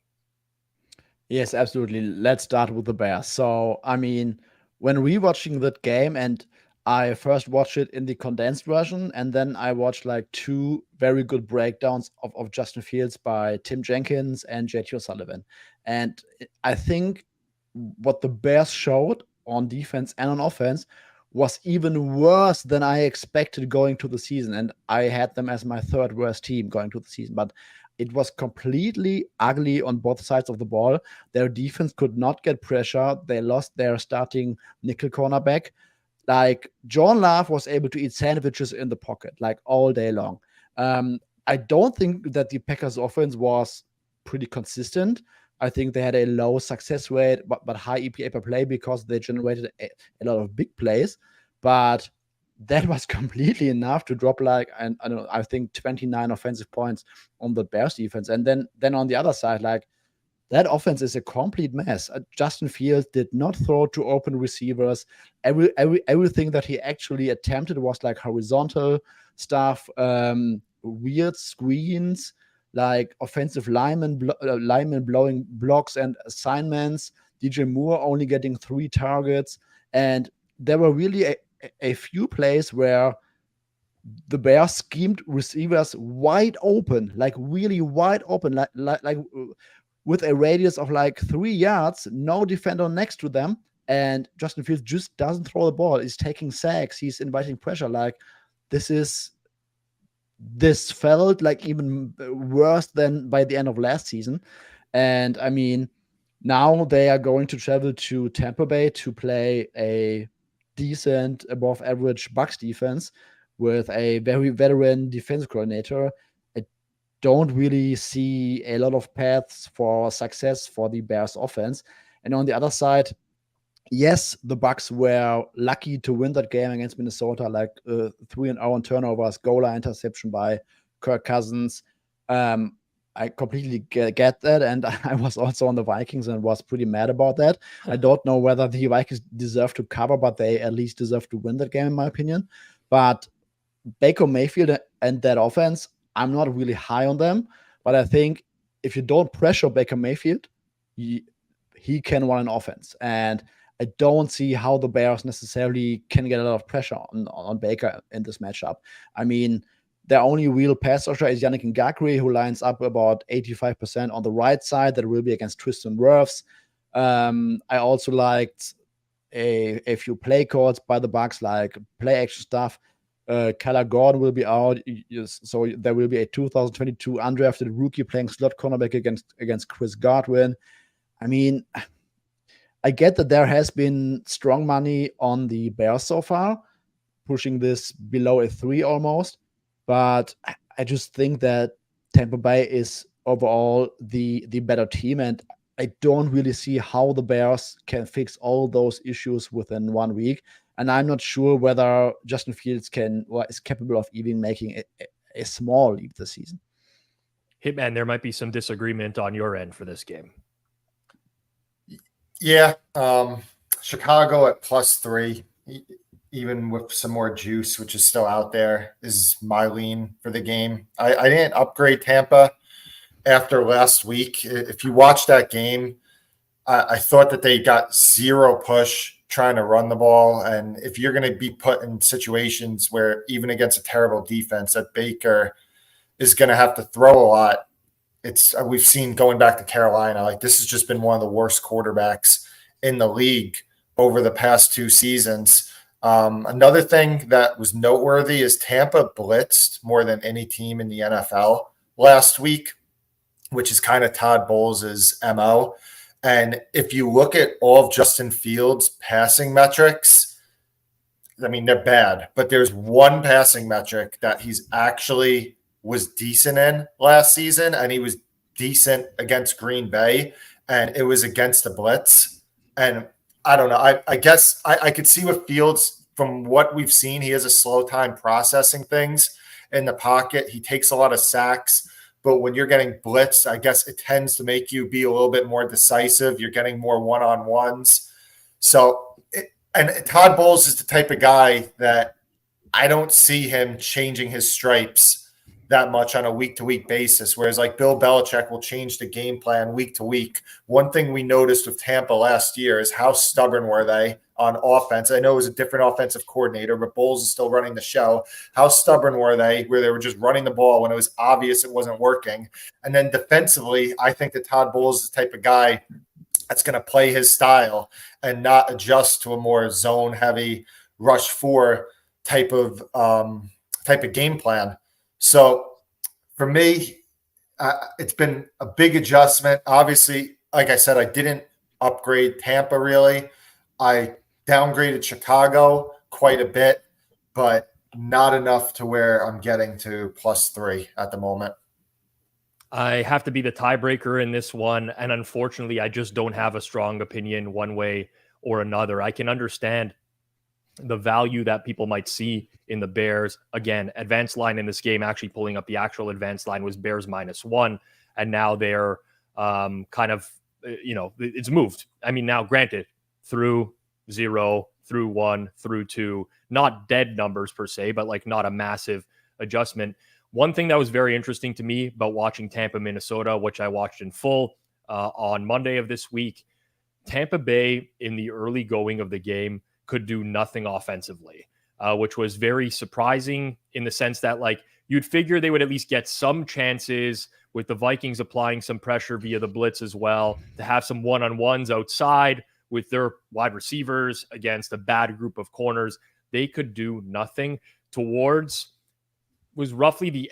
Yes, absolutely. Let's start with the Bears. So, I mean, when rewatching that game, and I first watched it in the condensed version, and then I watched like 2 very good breakdowns of Justin Fields by Tim Jenkins and JT O'Sullivan. And I think what the Bears showed on defense and on offense was even worse than I expected going to the season. And I had them as my 3rd worst team going to the season. But it was completely ugly on both sides of the ball. Their defense could not get pressure. They lost their starting nickel cornerback. Like, John Love was able to eat sandwiches in the pocket, like, all day long. I don't think that the Packers offense was pretty consistent. I think they had a low success rate, but high EPA per play because they generated a lot of big plays. But that was completely enough to drop like, I don't know, I think 29 offensive points on the Bears defense. And then on the other side, like, that offense is a complete mess. Justin Fields did not throw to open receivers. Everything that he actually attempted was like horizontal stuff, weird screens, like offensive linemen blowing blocks and assignments. DJ Moore only getting 3 targets. And there were really a few plays where the Bears schemed receivers wide open, like really wide open, like with a radius of like 3 yards, no defender next to them, and Justin Fields just doesn't throw the ball. He's taking sacks. He's inviting pressure. Like, this felt like even worse than by the end of last season. And I mean, now they are going to travel to Tampa Bay to play a decent, above average Bucs defense with a very veteran defense coordinator. I don't really see a lot of paths for success for the Bears offense. And on the other side, yes, the Bucs were lucky to win that game against Minnesota, like 3-0 on turnovers, goal line interception by Kirk Cousins. I completely get that, and I was also on the Vikings and was pretty mad about that. I don't know whether the Vikings deserve to cover, but they at least deserve to win that game, in my opinion. But Baker Mayfield and that offense, I'm not really high on them, but I think if you don't pressure Baker Mayfield, he can run an offense. And I don't see how the Bears necessarily can get a lot of pressure on Baker in this matchup. I mean, their only real pass rusher is Yannick Ngakoue, who lines up about 85% on the right side. That will be against Tristan Wirfs. I also liked a few play calls by the Bucs, like play action stuff. Kyler Gordon will be out, so there will be a 2022 undrafted rookie playing slot cornerback against Chris Godwin. I mean, I get that there has been strong money on the Bears so far, pushing this below a 3 almost. But I just think that Tampa Bay is overall the better team, and I don't really see how the Bears can fix all those issues within 1 week. And I'm not sure whether Justin Fields is capable of even making a small leap this season. Hitman, there might be some disagreement on your end for this game. Yeah, Chicago at +3. Even with some more juice, which is still out there, is my lean for the game. I didn't upgrade Tampa after last week. If you watch that game, I thought that they got zero push trying to run the ball. And if you're going to be put in situations where even against a terrible defense that Baker is going to have to throw a lot, we've seen going back to Carolina, like this has just been one of the worst quarterbacks in the league over the past 2 seasons. Another thing that was noteworthy is Tampa blitzed more than any team in the NFL last week, which is kind of Todd Bowles' MO. And if you look at all of Justin Fields' passing metrics, I mean, they're bad, but there's one passing metric that he's actually was decent in last season, and he was decent against Green Bay, and it was against the blitz. And I don't know. I guess I could see with Fields, from what we've seen, he has a slow time processing things in the pocket. He takes a lot of sacks, but when you're getting blitzed, I guess it tends to make you be a little bit more decisive. You're getting more one-on-ones. And Todd Bowles is the type of guy that I don't see him changing his stripes that much on a week-to-week basis, whereas like Bill Belichick will change the game plan week to week. One thing we noticed with Tampa last year is how stubborn were they on offense. I know it was a different offensive coordinator, but Bowles is still running the show. How stubborn were they where they were just running the ball when it was obvious it wasn't working? And then defensively, I think that Todd Bowles is the type of guy that's going to play his style and not adjust to a more zone-heavy rush 4 type of game plan. So for me, it's been a big adjustment. Obviously, like I said, I didn't upgrade Tampa really. I downgraded Chicago quite a bit, but not enough to where I'm getting to +3 at the moment. I have to be the tiebreaker in this one, and unfortunately, I just don't have a strong opinion one way or another. I can understand the value that people might see in the Bears. Again, advanced line in this game, actually pulling up the actual advanced line, was Bears -1. And now they're kind of, it's moved. I mean, now granted, through 0, through 1, through 2, not dead numbers per se, but like not a massive adjustment. One thing that was very interesting to me about watching Tampa, Minnesota, which I watched in full on Monday of this week, Tampa Bay in the early going of the game could do nothing offensively, which was very surprising in the sense that like you'd figure they would at least get some chances with the Vikings applying some pressure via the blitz as well, to have some one-on-ones outside with their wide receivers against a bad group of corners. They could do nothing. Towards was roughly the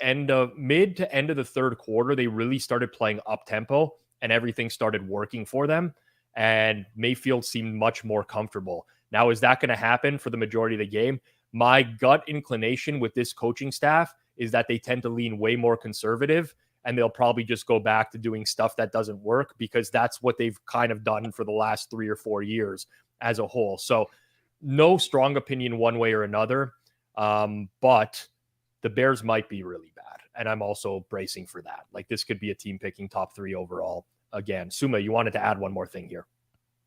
mid to end of the third quarter, they really started playing up-tempo and everything started working for them. And Mayfield seemed much more comfortable. Now, is that going to happen for the majority of the game? My gut inclination with this coaching staff is that they tend to lean way more conservative, and they'll probably just go back to doing stuff that doesn't work, because that's what they've kind of done for the last 3 or 4 years as a whole. So no strong opinion one way or another, but the Bears might be really bad. And I'm also bracing for that. Like, this could be a team picking top 3 overall. Again, Suma, you wanted to add one more thing here.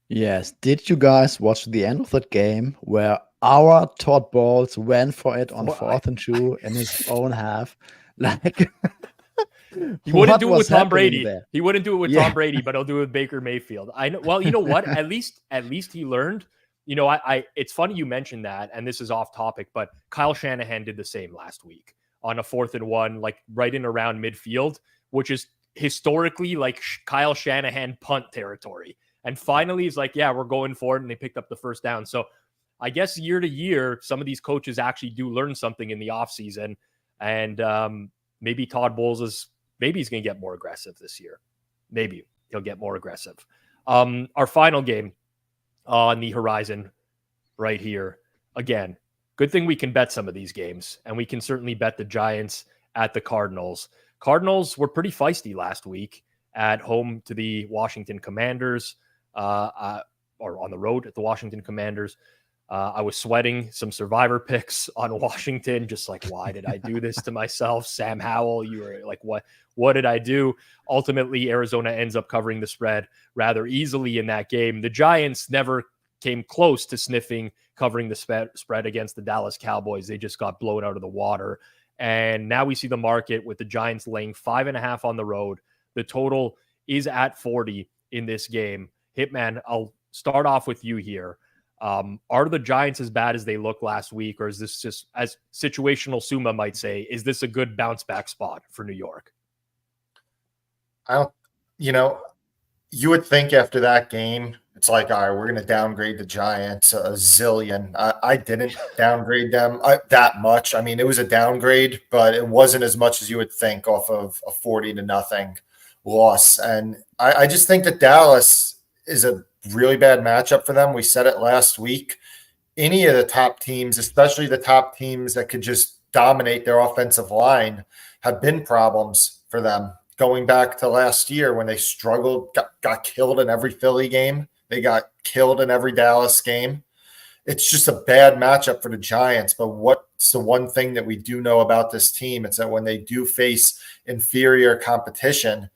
Yes. Did you guys watch the end of that game where our Todd Bowles went for it on 4th and 2 in his own half? Like, he wouldn't do it with Tom Brady. There? He wouldn't do it with Tom Brady, but he'll do it with Baker Mayfield. I know. Well, you know what? At least he learned. You know, it's funny you mentioned that, and this is off topic, but Kyle Shanahan did the same last week on a 4th and 1, like right in around midfield, which is historically like Kyle Shanahan punt territory. And finally he's like, yeah, we're going for it. And they picked up the first down. So I guess year to year, some of these coaches actually do learn something in the offseason. And maybe Todd Bowles maybe he's going to get more aggressive this year. Maybe he'll get more aggressive. Our final game on the horizon right here. Again, good thing we can bet some of these games, and we can certainly bet the Giants at the Cardinals. Cardinals were pretty feisty last week at home to the Washington Commanders, or on the road at the Washington Commanders. I was sweating some survivor picks on Washington, just like, why did I do this to myself? Sam Howell, you were like, what did I do? Ultimately, Arizona ends up covering the spread rather easily in that game. The Giants never came close to covering the spread against the Dallas Cowboys. They just got blown out of the water. And now we see the market with the Giants laying 5.5 on the road. The total is at 40 in this game. Hitman, I'll start off with you here. Are the Giants as bad as they looked last week, or is this just, as situational Suma might say, is this a good bounce back spot for New York? You would think after that game, it's like, all right, we're going to downgrade the Giants a zillion. I didn't downgrade them that much. I mean, it was a downgrade, but it wasn't as much as you would think off of a 40-0 loss. And I just think that Dallas is a really bad matchup for them. We said it last week. Any of the top teams, especially the top teams that could just dominate their offensive line, have been problems for them. Going back to last year when they struggled, got killed in every Philly game. They got killed in every Dallas game. It's just a bad matchup for the Giants. But what's the one thing that we do know about this team? It's that when they do face inferior competition,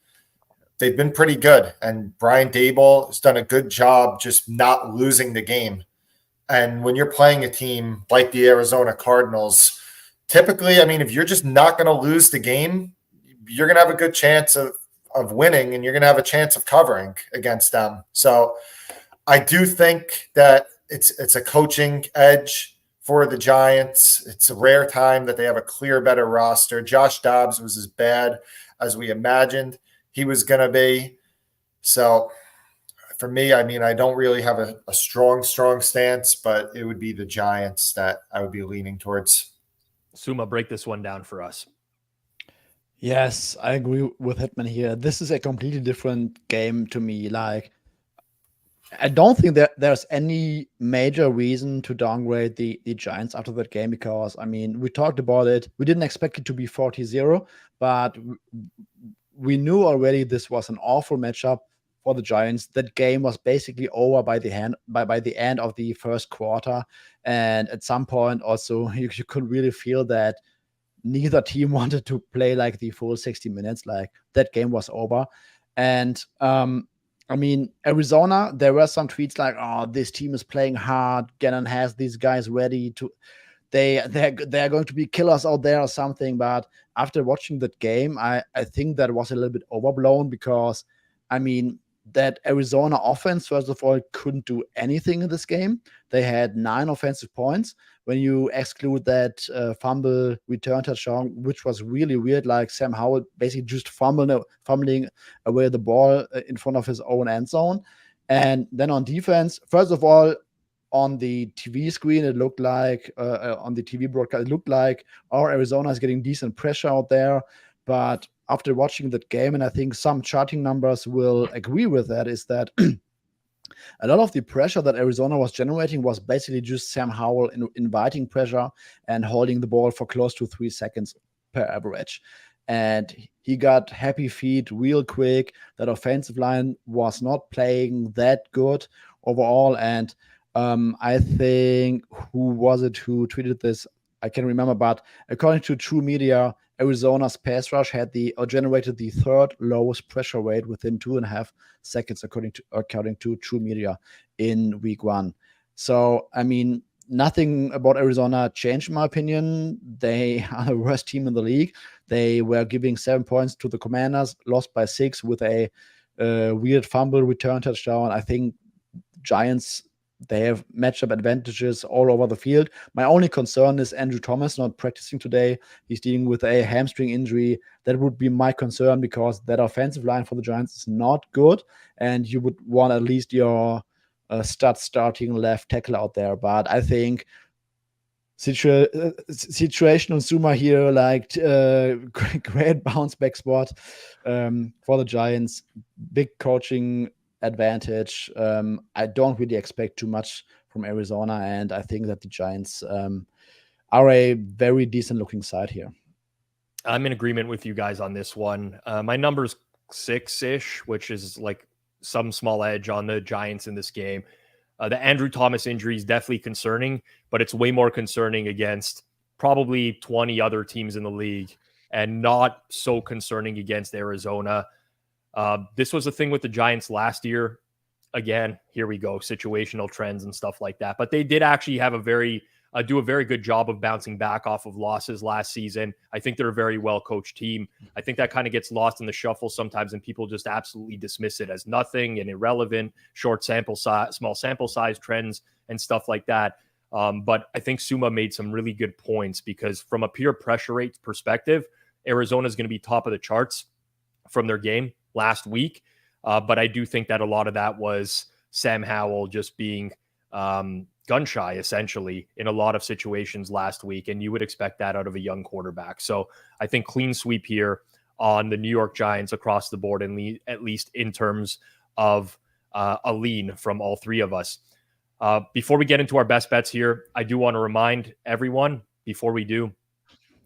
they've been pretty good. And Brian Daboll has done a good job just not losing the game. And when you're playing a team like the Arizona Cardinals, typically, I mean, if you're just not going to lose the game, you're going to have a good chance of winning, and you're going to have a chance of covering against them. So I do think that it's a coaching edge for the Giants. It's a rare time that they have a clear, better roster. Josh Dobbs was as bad as we imagined he was going to be. So for me, I mean, I don't really have a strong stance, but it would be the Giants that I would be leaning towards. Suma, break this one down for us. Yes, I agree with Hitman here. This is a completely different game to me. Like, I don't think that there's any major reason to downgrade the Giants after that game, because, I mean, we talked about it. We didn't expect it to be 40-0, but we knew already this was an awful matchup for the Giants. That game was basically over by the end of the first quarter, and at some point also you could really feel that neither team wanted to play like the full 60 minutes. Like that game was over. And I mean, Arizona, there were some tweets like, "Oh, this team is playing hard. Gannon has these guys ready to. They're going to be killers out there or something." But after watching that game, I think that was a little bit overblown, because I mean, that Arizona offense, first of all, couldn't do anything in this game. They had 9 offensive points. When you exclude that fumble return touchdown, which was really weird, like Sam Howell basically just fumbling away the ball in front of his own end zone. And then on defense, first of all, on the TV screen, it looked like on the TV broadcast, it looked like Arizona is getting decent pressure out there. But after watching that game, and I think some charting numbers will agree with that, is that a lot of the pressure that Arizona was generating was basically just Sam Howell inviting pressure and holding the ball for close to 3 seconds per average. And he got happy feet real quick. That offensive line was not playing that good overall. And I think, who was it who tweeted this? I can't remember, but according to True Media, Arizona's pass rush had generated the 3rd lowest pressure rate within 2.5 seconds, according to True Media, in week 1. So, I mean, nothing about Arizona changed, in my opinion. They are the worst team in the league. They were giving 7 points to the Commanders, lost by 6 with a weird fumble return touchdown. I think Giants, they have matchup advantages all over the field. My only concern is Andrew Thomas not practicing today. He's dealing with a hamstring injury. That would be my concern, because that offensive line for the Giants is not good, and you would want at least your starting left tackle out there. But I think situational Sommer here, like great bounce back spot for the Giants. Big coaching advantage. I don't really expect too much from Arizona, and I think that the Giants are a very decent looking side here. I'm in agreement with you guys on this one. My number's 6-ish, which is like some small edge on the Giants in this game. The Andrew Thomas injury is definitely concerning, but it's way more concerning against probably 20 other teams in the league, and not so concerning against Arizona. This was a thing with the Giants last year. Again, here we go, situational trends and stuff like that. But they did actually have do a very good job of bouncing back off of losses last season. I think they're a very well-coached team. I think that kind of gets lost in the shuffle sometimes, and people just absolutely dismiss it as nothing and irrelevant, short sample size, small sample size trends and stuff like that. But I think Sommer made some really good points, because from a pure pressure rate perspective, Arizona is going to be top of the charts from their game last week. But I do think that a lot of that was Sam Howell just being gun shy, essentially, in a lot of situations last week. And you would expect that out of a young quarterback. So I think clean sweep here on the New York Giants across the board, and at least in terms of a lean from all three of us. Before we get into our best bets here, I do want to remind everyone, before we do,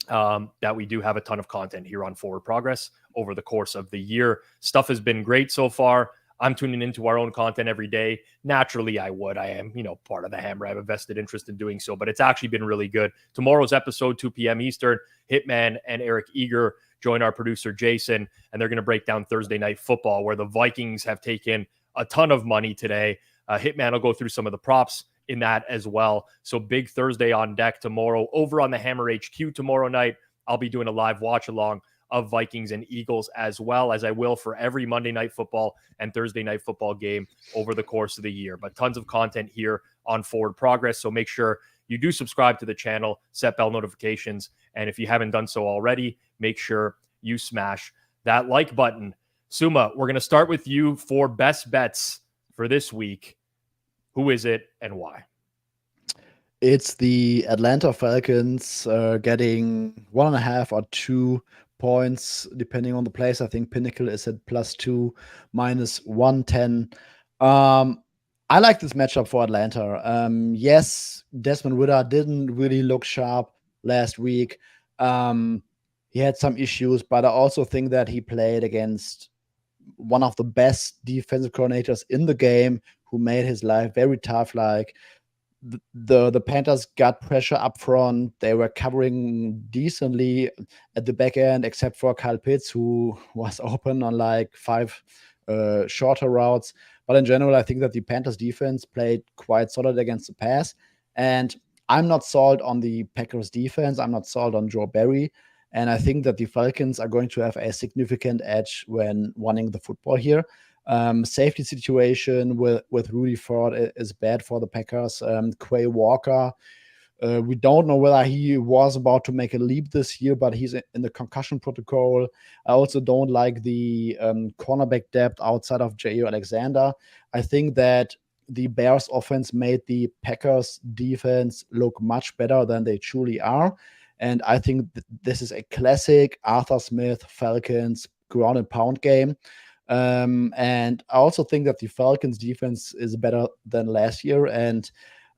that we do have a ton of content here on Forward Progress over the course of the year. Stuff has been great so far. I'm tuning into our own content every day. Naturally, I am, part of the Hammer. I have a vested interest in doing so, but it's actually been really good. Tomorrow's episode, 2 p.m. Eastern, Hitman and Eric Eager join our producer, Jason, and they're going to break down Thursday Night Football, where the Vikings have taken a ton of money today. Hitman will go through some of the props in that as well. So big Thursday on deck tomorrow. Over on the Hammer HQ tomorrow night, I'll be doing a live watch along of Vikings and Eagles, as well as I will for every Monday Night Football and Thursday Night Football game over the course of the year. But tons of content here on Forward Progress. So make sure you do subscribe to the channel, set bell notifications. And if you haven't done so already, make sure you smash that like button. Sommer, we're going to start with you for best bets for this week. Who is it and why? It's the Atlanta Falcons getting 1.5 or 2 points, depending on the place. I think Pinnacle is at +2, -110. I like this matchup for Atlanta. Yes, Desmond Ridder didn't really look sharp last week. He had some issues, but I also think that he played against one of the best defensive coordinators in the game, who made his life very tough. Like, the Panthers got pressure up front. They were covering decently at the back end, except for Kyle Pitts, who was open on like 5 shorter routes. But in general, I think that the Panthers defense played quite solid against the pass. And I'm not sold on the Packers defense. I'm not sold on Joe Barry. And I think that the Falcons are going to have a significant edge when running the football here. Safety situation with Rudy Ford is bad for the Packers. Quay Walker, we don't know whether he was about to make a leap this year, but he's in the concussion protocol. I also don't like the cornerback depth outside of Jair Alexander. I think that the Bears offense made the Packers defense look much better than they truly are. And I think this is a classic Arthur Smith Falcons ground and pound game. And I also think that the Falcons defense is better than last year. And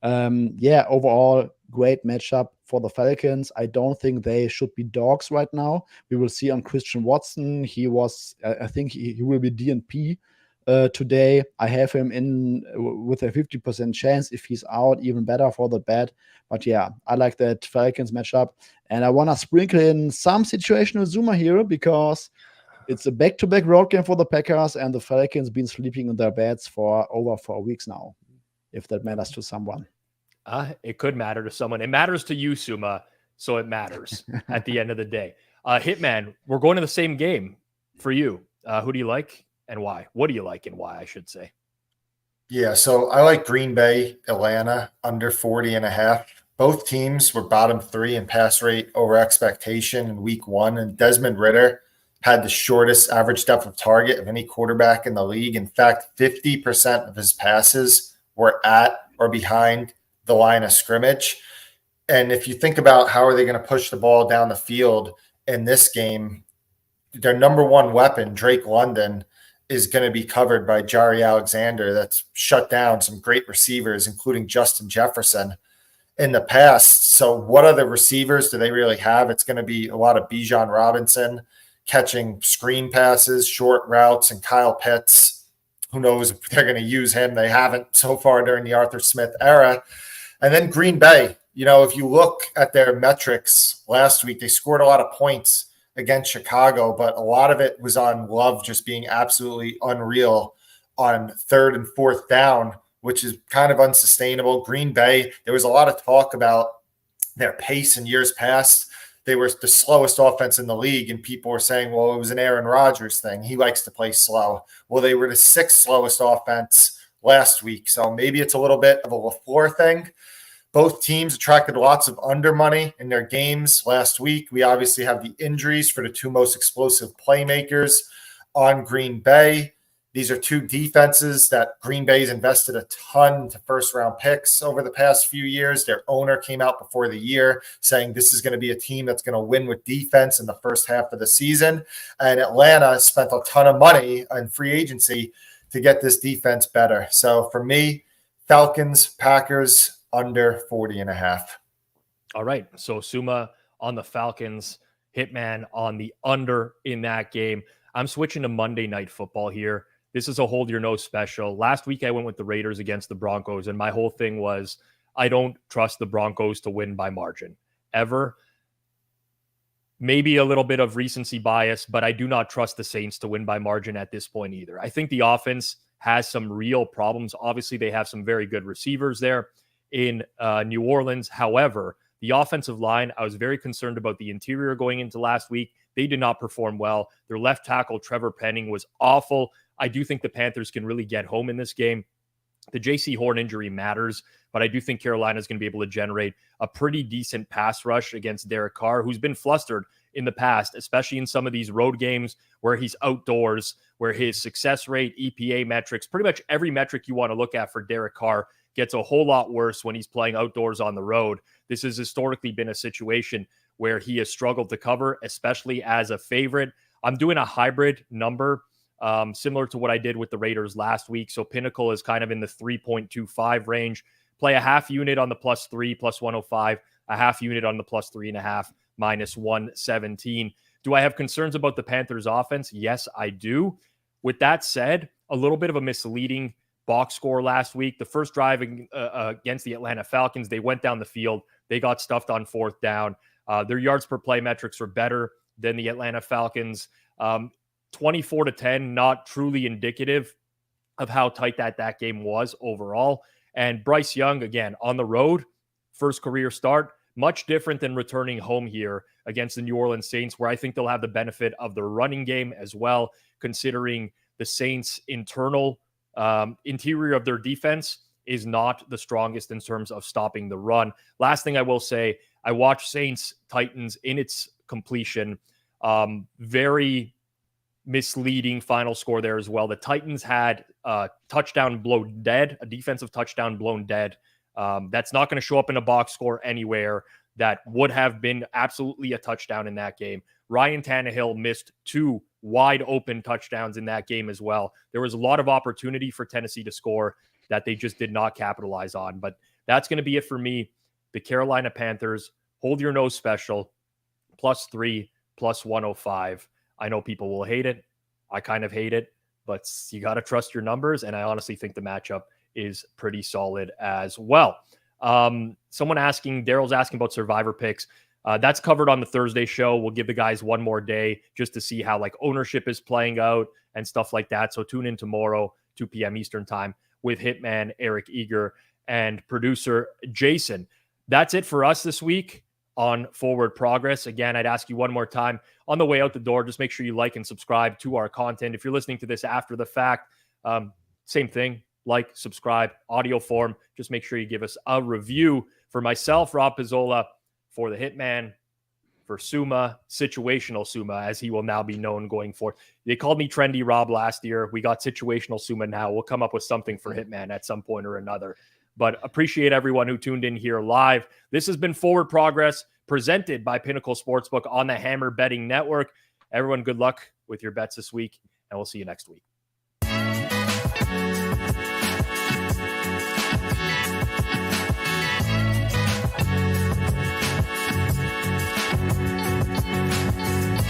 overall, great matchup for the Falcons. I don't think they should be dogs right now. We will see on Christian Watson. I think he will be DNP today. I have him in with a 50% chance. If he's out, even better for the bet. But yeah, I like that Falcons matchup. And I want to sprinkle in some situational zoomer here, because it's a back-to-back road game for the Packers, and the Falcons been sleeping in their beds for over 4 weeks now, if that matters to someone. It could matter to someone. It matters to you, Suma, so it matters at the end of the day. Hitman, we're going to the same game for you. Who do you like and why? What do you like and why, I should say? Yeah, so I like Green Bay, Atlanta, under 40.5. Both teams were bottom 3 in pass rate over expectation in week 1, and Desmond Ridder had the shortest average depth of target of any quarterback in the league. In fact, 50% of his passes were at or behind the line of scrimmage. And if you think about how are they going to push the ball down the field in this game, their number one weapon, Drake London, is going to be covered by Jari Alexander. That's shut down some great receivers, including Justin Jefferson, in the past. So what other receivers do they really have? It's going to be a lot of Bijan Robinson catching screen passes, short routes, and Kyle Pitts. Who knows if they're going to use him? They haven't so far during the Arthur Smith era. And then Green Bay, if you look at their metrics last week, they scored a lot of points against Chicago, but a lot of it was on Love just being absolutely unreal on 3rd and 4th down, which is kind of unsustainable. Green Bay, there was a lot of talk about their pace in years past. They were the slowest offense in the league, and people were saying, well, it was an Aaron Rodgers thing. He likes to play slow. Well, they were the 6th slowest offense last week, so maybe it's a little bit of a LaFleur thing. Both teams attracted lots of under money in their games last week. We obviously have the injuries for the 2 most explosive playmakers on Green Bay. These are 2 defenses that Green Bay's invested a ton to first-round picks over the past few years. Their owner came out before the year saying this is going to be a team that's going to win with defense in the first half of the season. And Atlanta spent a ton of money on free agency to get this defense better. So for me, Falcons, Packers, under 40.5. All right. So Suma on the Falcons, Hitman on the under in that game. I'm switching to Monday Night Football here. This is a hold your nose special. Last week I went with the Raiders against the Broncos, and my whole thing was I don't trust the Broncos to win by margin ever. Maybe a little bit of recency bias, but I do not trust the Saints to win by margin at this point either. I think the offense has some real problems. Obviously, they have some very good receivers there in New Orleans. However, the offensive line, I was very concerned about the interior going into last week. They did not perform well. Their left tackle, Trevor Penning, was awful. I do think the Panthers can really get home in this game. The J.C. Horn injury matters, but I do think Carolina is going to be able to generate a pretty decent pass rush against Derek Carr, who's been flustered in the past, especially in some of these road games where he's outdoors, where his success rate, EPA metrics, pretty much every metric you want to look at for Derek Carr gets a whole lot worse when he's playing outdoors on the road. This has historically been a situation where he has struggled to cover, especially as a favorite. I'm doing a hybrid number similar to what I did with the Raiders last week. So Pinnacle is kind of in the 3.25 range. Play a half unit on the +3, +105, a half unit on the +3.5, -117. Do I have concerns about the Panthers offense? Yes, I do. With that said, a little bit of a misleading box score last week. The first drive against the Atlanta Falcons, they went down the field. They got stuffed on fourth down. Their yards per play metrics were better than the Atlanta Falcons. 24-10, not truly indicative of how tight that game was overall. And Bryce Young, again, on the road, first career start, much different than returning home here against the New Orleans Saints, where I think they'll have the benefit of the running game as well, considering the Saints' interior of their defense is not the strongest in terms of stopping the run. Last thing I will say, I watched Saints Titans in its completion. Very misleading final score there as well. The Titans had a touchdown blown dead, a defensive touchdown blown dead. That's not going to show up in a box score anywhere. That would have been absolutely a touchdown in that game. Ryan Tannehill missed 2 wide open touchdowns in that game as well. There was a lot of opportunity for Tennessee to score that they just did not capitalize on. But that's going to be it for me. The Carolina Panthers, hold your nose special, +3, +105. I know people will hate it. I kind of hate it, but you got to trust your numbers. And I honestly think the matchup is pretty solid as well. Someone asking, Daryl's asking about survivor picks. That's covered on the Thursday show. We'll give the guys one more day just to see how like ownership is playing out and stuff like that. So tune in tomorrow, 2 p.m. Eastern time with Hitman, Eric Eager, and producer Jason. That's it for us this week on Forward Progress. Again, I'd ask you one more time on the way out the door, just make sure you like and subscribe to our content. If you're listening to this after the fact, same thing. Like, subscribe, audio form. Just make sure you give us a review. For myself, Rob Pizzola, for the Hitman, for Suma, situational Suma, as he will now be known going forward. They called me Trendy Rob last year. We got situational Suma now. We'll come up with something for Hitman at some point or another. But appreciate everyone who tuned in here live. This has been Forward Progress, presented by Pinnacle Sportsbook on the Hammer Betting Network. Everyone, good luck with your bets this week, and we'll see you next week.